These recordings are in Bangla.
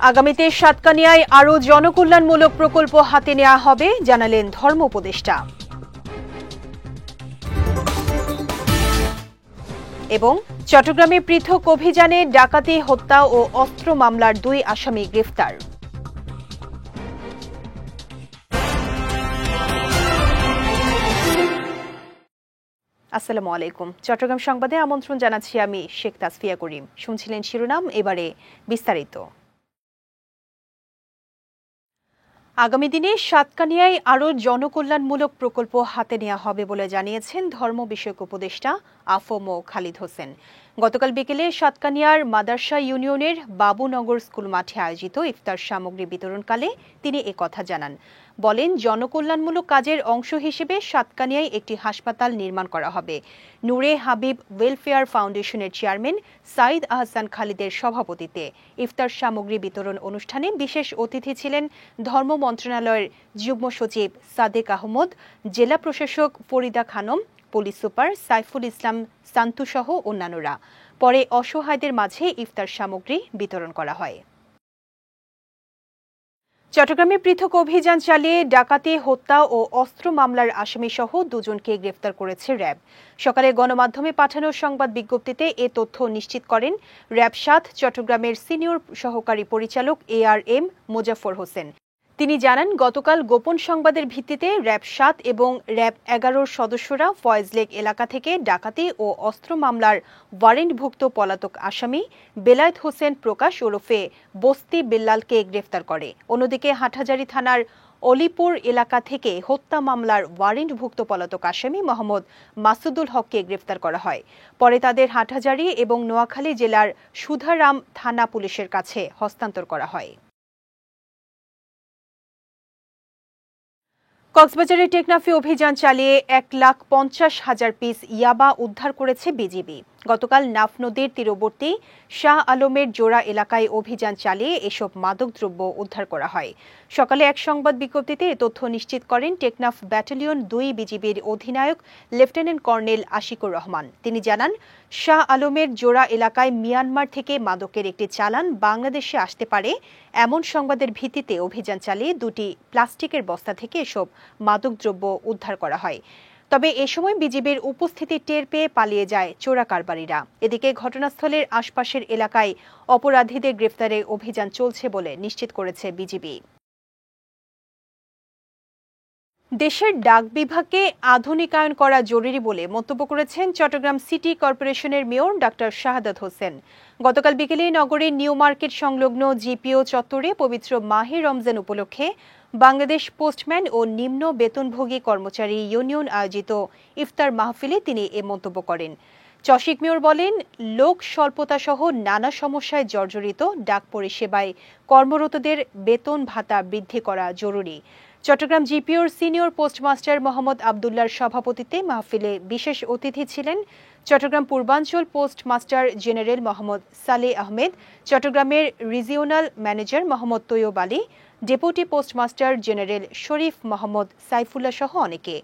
আগামীতে সাতকানিয়ায় আরও জনকল্যাণমূলক প্রকল্প হাতে নেওয়া হবে জানালেন ধর্ম উপদেষ্টা। এবং চট্টগ্রামে পৃথক অভিযানে ডাকাতি, হত্যা ও অস্ত্র মামলার 2 আসামি গ্রেফতার। আসসালামু আলাইকুম। চট্টগ্রাম সংবাদে আমন্ত্রণ জানাচ্ছি আমি শেখ তাসফিয়া করিম। শুনছিলেন শিরোনাম, এবারে বিস্তারিত। আগামী দিনে সাতকানিয়ায় আরও জনকল্যাণমূলক প্রকল্প হাতে নেওয়া হবে বলে জানিয়েছেন ধর্ম বিষয়ক উপদেষ্টা আফম খালিদ হোসেন। গতকাল বিকেলে সাতকানিয়ার মাদার্সা ইউনিয়নের বাবুনগর স্কুল মাঠে আয়োজিত ইফতার সামগ্রী বিতরণকালে তিনি একথা জানান। বলেন, জনকল্যাণমূলক কাজের অংশ হিসেবে সাতকানিয়ায় একটি হাসপাতাল নির্মাণ করা হবে। নূরে হাবিব ওয়েলফেয়ার ফাউন্ডেশনের চেয়ারম্যান সাইদ আহসান খালিদের সভাপতিত্বে ইফতার সামগ্রী বিতরণ অনুষ্ঠানে বিশেষ অতিথি ছিলেন ধর্ম মন্ত্রণালয়ের যুগ্ম সচিব সাদেক আহমদ, জেলা প্রশাসক ফরিদা খানম, পুলিশ সুপার সাইফুল ইসলাম সান্তু সহ অন্যান্যরা। পরে অসহায়দের মাঝে ইফতার সামগ্রী বিতরণ করা হয়। চট্টগ্রামে পৃথক অভিযান চালিয়ে ডাকাতি, হত্যা ও অস্ত্র মামলার আসামিসহ 2 জনকে গ্রেফতার করেছে র্যাব। সকালে গণমাধ্যমে পাঠানো সংবাদ বিজ্ঞপ্তিতে এ তথ্য নিশ্চিত করেন র্যাব 7 চট্টগ্রামের সিনিয়র সহকারী পরিচালক ARM মোজাফফর হোসেন। তিনি জানান, গতকাল গোপন সংবাদের ভিত্তিতে র্যাব 7 এবং র্যাব 11-র সদস্যরা ফয়েজলেক এলাকা থেকে ডাকাতি ও অস্ত্র মামলার ওয়ারেন্টভুক্ত পলাতক আসামি বেলায়েত হোসেন প্রকাশ ওরফে বস্তি বেল্লালকে গ্রেফতার করে। অন্যদিকে হাটহাজারী থানার অলিপুর এলাকা থেকে হত্যা মামলার ওয়ারেন্টভুক্ত পলাতক আসামি মোহাম্মদ মাসুদুল হককে গ্রেফতার করা হয়। পরে তাদের হাটহাজারী এবং নোয়াখালী জেলার সুধারাম থানা পুলিশের কাছে হস্তান্তর করা হয়। কক্সবাজারে টেকনাফে অভিযান চালিয়ে 1,50,000 পিস ইয়াবা উদ্ধার করেছে বিজিবি। গতকাল নাফ নদীর তীরবর্তী শাহ আলমের জোড়া এলাকায় অভিযান চালিয়ে এসব মাদকদ্রব্য উদ্ধার করা হয়। সকালে এক সংবাদ বিজ্ঞপ্তিতে এ তথ্য নিশ্চিত করেন টেকনাফ ব্যাটালিয়ন 2 বিজিবির অধিনায়ক লেফটেন্যান্ট কর্নেল আশিকুর রহমান। তিনি জানান, শাহ আলমের জোড়া এলাকায় মিয়ানমার থেকে মাদকের একটি চালান বাংলাদেশে আসতে পারে এমন সংবাদের ভিত্তিতে অভিযান চালিয়ে 2টি প্লাস্টিকের বস্তা থেকে এসব মাদকদ্রব্য উদ্ধার করা হয়। তবে এ সময় বিজিবির উপস্থিতি টের পেয়ে পালিয়ে যায় চোরা কারবারিরা। এদিকে ঘটনাস্থলের আশপাশের এলাকায় অপরাধীদের গ্রেফতারে অভিযান চলছে বলে নিশ্চিত করেছে বিজিবি। দেশের ডাক বিভাগকে আধুনিকায়ন করা জরুরি বলে মন্তব্য করেছেন চট্টগ্রাম সিটি কর্পোরেশনের মেয়র ডাক্তার শাহাদাত হোসেন। গতকাল বিকেলে নগরীর নিউ মার্কেট সংলগ্ন জিপিও চত্বরে পবিত্র মাহে রমজান উপলক্ষে বাংলাদেশ পোস্টম্যান ও নিম্ন বেতনভোগী কর্মচারী ইউনিয়ন আয়োজিত ইফতার মাহফিলে তিনি এ মন্তব্য করেন। চশিক মেয়র বলেন, লোক স্বল্পতা সহ নানা সমস্যায় জর্জরিত ডাক পরিষেবায় কর্মরতদের বেতন ভাতা বৃদ্ধি করা জরুরি। চট্টগ্রাম জিপিওর সিনিয়র পোস্টমাস্টার মোহাম্মদ আবদুল্লাহর সভাপতিত্বে মাহফিলে বিশেষ অতিথি ছিলেন চট্টগ্রাম পূর্বাঞ্চল পোস্টমাস্টার জেনারেল মোহাম্মদ সালেহ আহমেদ, চট্টগ্রামের regional manager Mohammad Taiyab Ali, deputy postmaster general Sharif Mohammad Saifullah সহ অনেকে।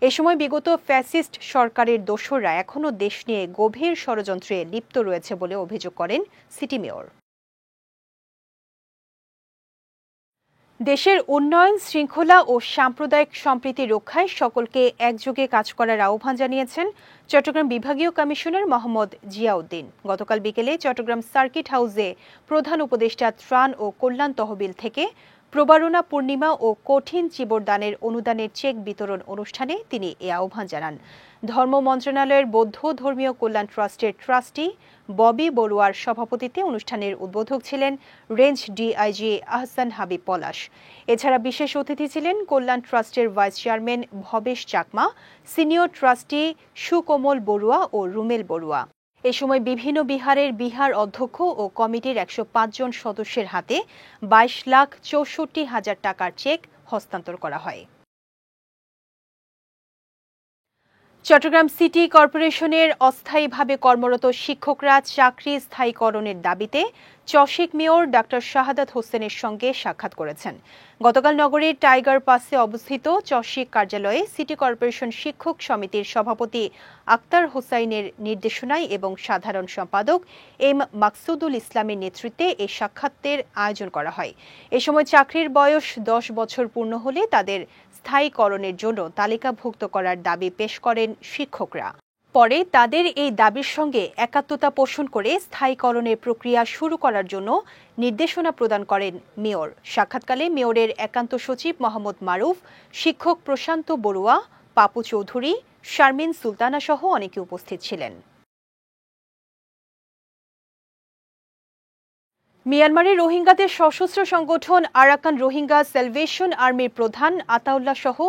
এ সময় বিগত ফ্যাসিস্ট সরকারের দোসররা এখনও দেশ নিয়ে গভীর ষড়যন্ত্রে লিপ্ত রয়েছে বলে অভিযোগ করেন সিটি মেয়র। দেশের উন্নয়ন, শৃঙ্খলা ও সাম্প্রদায়িক সম্প্রীতি রক্ষায় সকলকে একযোগে কাজ করার আহ্বান জানিয়েছেন চট্টগ্রাম বিভাগীয় কমিশনার মোহাম্মদ জিয়াউদ্দিন। গতকাল বিকেলে চট্টগ্রাম সার্কিট হাউসে প্রধান উপদেষ্টা ত্রাণ ও কল্যাণ তহবিল থেকে প্রবারণা পূর্ণিমা ও কঠিন চিবরদানের অনুদানের চেক বিতরণ অনুষ্ঠানে তিনি এ আহ্বান জানান। ধর্ম মন্ত্রণালয়ের বৌদ্ধ ধর্মীয় কল্যাণ ট্রাস্টের ট্রাস্টি ববি বড়ুয়ার সভাপতিত্বে অনুষ্ঠানের উদ্বোধক ছিলেন রেঞ্জ ডিআইজি আহসান হাবিব পলাশ। এছাড়া বিশেষ অতিথি ছিলেন কল্যাণ ট্রাস্টের vice chairman Bhabesh Chakma, senior trustee Sukomal Barua ও রুমেল বড়ুয়া। এ সময় বিভিন্ন বিহারের বিহার অধ্যক্ষ ও কমিটির 105 জন সদস্যের হাতে 22,64,000 টাকার চেক হস্তান্তর করা হয়। চট্টগ্রাম সিটি কর্পোরেশনের অস্থায়ীভাবে কর্মরত শিক্ষকরা চাকরি স্থায়ীকরণের দাবিতে চশিক মেয়র ডাক্তার শাহাদাত হোসেনের সঙ্গে সাক্ষাৎ করেছেন। গতকাল নগরীর টাইগার পাসে অবস্থিত চশিক কার্যালয়ে সিটি কর্পোরেশন শিক্ষক সমিতির সভাপতি আক্তার হোসাইনের নির্দেশনায় এবং সাধারণ সম্পাদক এম মাকসুদুল ইসলামের নেতৃত্বে এই সাক্ষাতের আয়োজন করা হয়। এ সময় চাকরির বয়স 10 বছর পূর্ণ হলে তাদের স্থায়ীকরণের জন্য তালিকাভুক্ত করার দাবি পেশ করেন শিক্ষকরা। পরে তাদের এই দাবির সঙ্গে একাত্মতা পোষণ করে স্থায়ীকরণের প্রক্রিয়া শুরু করার জন্য নির্দেশনা প্রদান করেন মেয়র। সাক্ষাৎকালে মেয়রের একান্ত সচিব মোহাম্মদ মারুফ, শিক্ষক প্রশান্ত বড়ুয়া, পাপু চৌধুরী, শারমিন সুলতানা সহ অনেকে উপস্থিত ছিলেন। মিয়ানমারের রোহিঙ্গাদের সশস্ত্র সংগঠন আরাকান রোহিঙ্গা স্যালভেশন আর্মির প্রধান আতাউল্লাহ সহ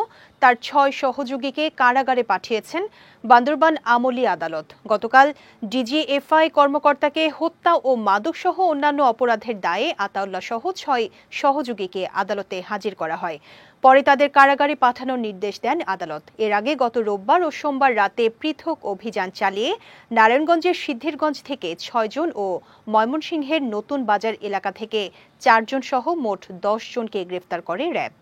তার 6 সহযোগীকে কারাগারে পাঠিয়েছেন বান্দরবান আমলি আদালত। গতকাল ডিজিএফআই কর্মকর্তাকে হত্যা ও মাদকসহ অন্যান্য অপরাধের দায়ে আতাউল্লাহ সহ 6 সহযোগীকে আদালতে হাজির করা হয়। পরে তাদের কারাগারে পাঠানোর নির্দেশ দেন আদালত। এর আগে গত রোববার ও সোমবার রাতে পৃথক অভিযান চালিয়ে নারায়ণগঞ্জের সিদ্ধিরগঞ্জ থেকে 6 জন ও ময়মনসিংহের নতুন বাজার এলাকা থেকে 4 জন সহ মোট 10 জনকে গ্রেফতার করে র্যাব।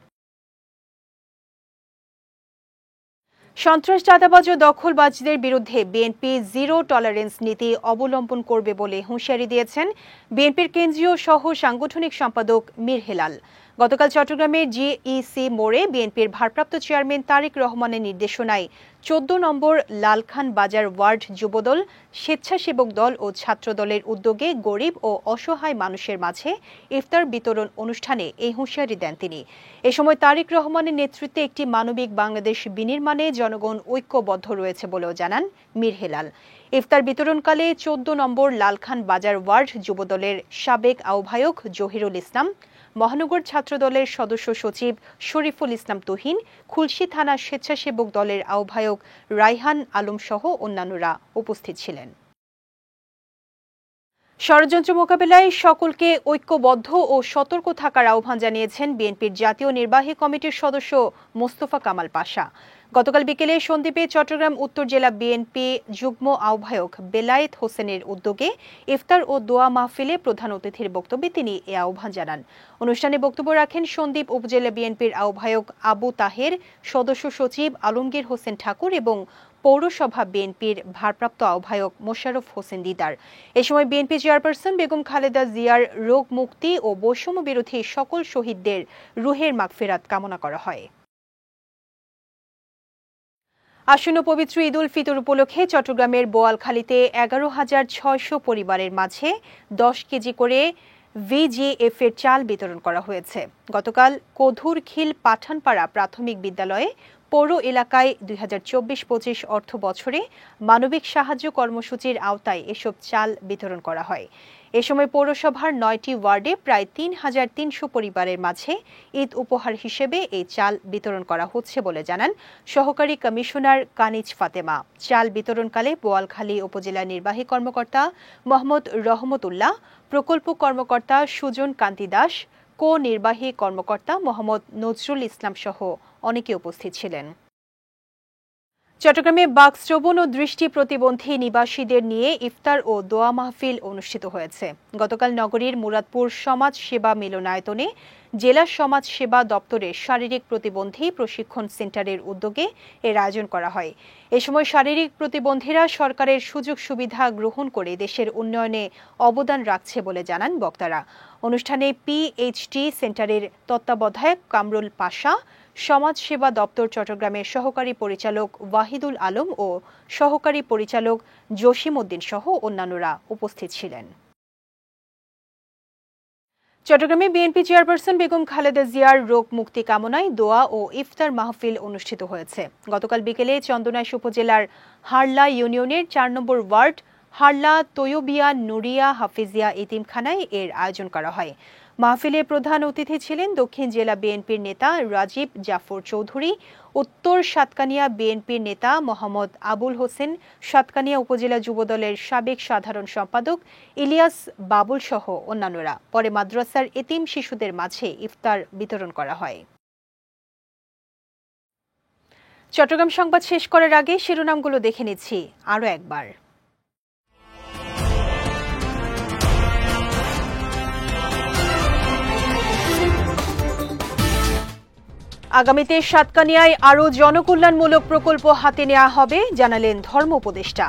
সন্ত্রাস, চাঁদাবাজ ও দখলবাজদের বিরুদ্ধে বিএনপি জিরো টলারেন্স নীতি অবলম্বন করবে বলে হুঁশিয়ারি দিয়েছেন বিএনপির কেন্দ্রীয় সহ সাংগঠনিক সম্পাদক মীর হেলাল। গতকাল চট্টগ্রামের জিইসি মোড়ে বিএনপির ভারপ্রাপ্ত চেয়ারম্যান তারেক রহমানের নির্দেশনায় 14 নম্বর লালখান বাজার ওয়ার্ড যুবদল, স্বেচ্ছাসেবক দল ও ছাত্রদলের উদ্যোগে গরিব ও অসহায় মানুষের মাঝে ইফতার বিতরণ অনুষ্ঠানে এই হুঁশিয়ারি দেন তিনি। এ সময় তারেক রহমানের নেতৃত্বে একটি মানবিক বাংলাদেশ বিনির্মাণে জনগণ ঐক্যবদ্ধ রয়েছে বলেও জানান মীর হেলাল। ইফতার বিতরণকালে 14 নম্বর লালখান বাজার ওয়ার্ড যুবদলের সাবেক আহ্বায়ক জহিরুল ইসলাম, মহানগর ছাত্রদলের সদস্য সচিব শরীফুল ইসলাম তুহিন, খুলশী থানা স্বেচ্ছাসেবক দলের আহ্বায়ক রায়হান আলম সহ অন্যান্যরা উপস্থিত ছিলেন। ষড়যন্ত্র মোকাবেলায় সকলকে ঐক্যবদ্ধ ও সতর্ক থাকার আহ্বান জানিয়েছেন বিএনপির জাতীয় নির্বাহী কমিটির সদস্য মোস্তফা কামাল পাশা। গতকাল বিকেলে সন্দ্বীপে চট্টগ্রাম উত্তর জেলা বিএনপি যুগ্ম আহ্বায়ক বেলায়েত হোসেনের উদ্যোগে ইফতার ও দোয়া মাহফিলে প্রধান অতিথির বক্তব্যে তিনি এ আহ্বান জানান। অনুষ্ঠানে বক্তব্য রাখেন সন্দ্বীপ উপজেলা বিএনপির আহ্বায়ক আবু তাহের, সদস্য সচিব আলমগীর হোসেন ঠাকুর এবং পৌরসভা বিএনপির ভারপ্রাপ্ত আহ্বায়ক মোশাররফ হোসেন দিদার। এ সময় বিএনপি চেয়ারপারসন বেগম খালেদা জিয়ার রোগ মুক্তি ও বৈষম্য বিরোধী সকল শহীদদের রুহের মাগফিরাত কামনা করা হয়। আসন্ন পবিত্র ঈদ উল ফিতর উপলক্ষে চট্টগ্রামের বোয়ালখালীতে 11,600 পরিবারের মাঝে 10 কেজি করে ভিজিএফ এর চাল বিতরণ করা হয়েছে। গতকাল কধুরখিল পাঠানপাড়া প্রাথমিক বিদ্যালয়ে পৌর এলাকায় 2024-25 অর্থ বছরে মানবিক সাহায্য কর্মসূচির আওতায় এসব চাল বিতরণ করা হয়। এ সময় পৌরসভার 9টি ওয়ার্ডে প্রায় 3,300 পরিবারের মাঝে ঈদ উপহার হিসেবে এই চাল বিতরণ করা হচ্ছে বলে জানান সহকারী কমিশনার কানিজ ফাতেমা। চাল বিতরণকালে বোয়ালখালী উপজেলা নির্বাহী কর্মকর্তা মোহাম্মদ রহমতুল্লাহ, প্রকল্প কর্মকর্তা সুজন কান্তি দাস, কো-নির্বাহী কর্মকর্তা মোহাম্মদ নজরুল ইসলাম সহ অনেকে উপস্থিত ছিলেন। চট্টগ্রামে বাকশ্রবণ ও দৃষ্টি প্রতিবন্ধী নিবাসীদের নিয়ে ইফতার ও দোয়া মাহফিল অনুষ্ঠিত হয়েছে। গতকাল নগরীর মুরাদপুর সমাজ সেবা মিলনায়তনে জেলা সমাজ সেবা দপ্তরের শারীরিক প্রতিবন্ধী প্রশিক্ষণ সেন্টারের উদ্যোগে এর আয়োজন করা হয়। এ সময় শারীরিক প্রতিবন্ধীরা সরকারের সুযোগ সুবিধা গ্রহণ করে দেশের উন্নয়নে অবদান রাখছে বলে জানান বক্তারা। অনুষ্ঠানে পিএইচটি সেন্টারের তত্ত্বাবধায়ক কামরুল পাশা, সমাজ সেবা দপ্তর চট্টগ্রামের সহকারী পরিচালক ওয়াহিদুল আলম ও সহকারী পরিচালক জসিম উদ্দিন সহ অন্যান্যরা উপস্থিত ছিলেন। চট্টগ্রামে বিএনপি চেয়ারপারসন বেগম খালেদা জিয়ার রোগ মুক্তি কামনায় দোয়া ও ইফতার মাহফিল অনুষ্ঠিত হয়েছে। গতকাল বিকেলে চন্দনাইশ উপজেলার হারলা ইউনিয়নের 4 নম্বর ওয়ার্ড হারলা তৈয়বিয়া নুরিয়া হাফিজিয়া এতিমখানায় এর আয়োজন করা হয়। মাহফিলে প্রধান অতিথি ছিলেন দক্ষিণ জেলা বিএনপির নেতা রাজীব জাফর চৌধুরী, উত্তর সাতকানিয়া বিএনপির নেতা মোহাম্মদ আবুল হোসেন, সাতকানিয়া উপজেলা যুবদলের সাবেক সাধারণ সম্পাদক ইলিয়াস বাবুল সহ অন্যান্যরা। পরে মাদ্রাসার এতিম শিশুদের মাঝে ইফতার বিতরণ করা হয়। চট্টগ্রাম সংবাদ শেষ করার আগে শিরোনামগুলো দেখে নিচ্ছি আরও একবার। আগামীতে সাতকানিয়ায় আরও জনকল্যাণমূলক প্রকল্প হাতে নেওয়া হবে জানালেন ধর্ম উপদেষ্টা।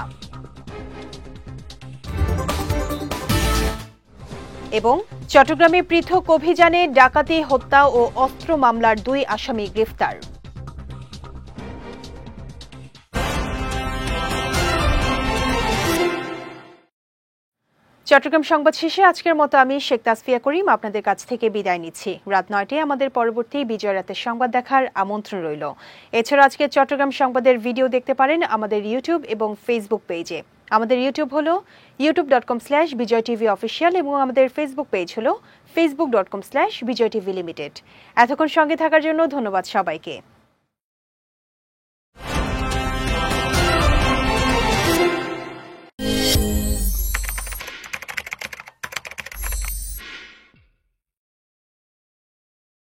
এবং চট্টগ্রামে পৃথক অভিযানে ডাকাতি, হত্যা ও অস্ত্র মামলার 2 আসামি গ্রেফতার। চট্টগ্রাম সংবাদ শেষে আজকের মতো আমি শেখ তাসফিয়া করিম আপনাদের কাছ থেকে বিদায় নিচ্ছি। রাত 9টায় আমাদের পরবর্তী বিজয় রাতের সংবাদ দেখার আমন্ত্রণ রইল। এছাড়া আজকে চট্টগ্রাম সংবাদের ভিডিও দেখতে পারেন আমাদের ইউটিউব এবং ফেসবুক পেজে। আমাদের ইউটিউব হলো youtube.com/BijoyTVOfficial এবং আমাদের ফেসবুক পেজ হলো facebook.com/BijoyTVLimited। এতক্ষণ সঙ্গে থাকার জন্য ধন্যবাদ সবাইকে।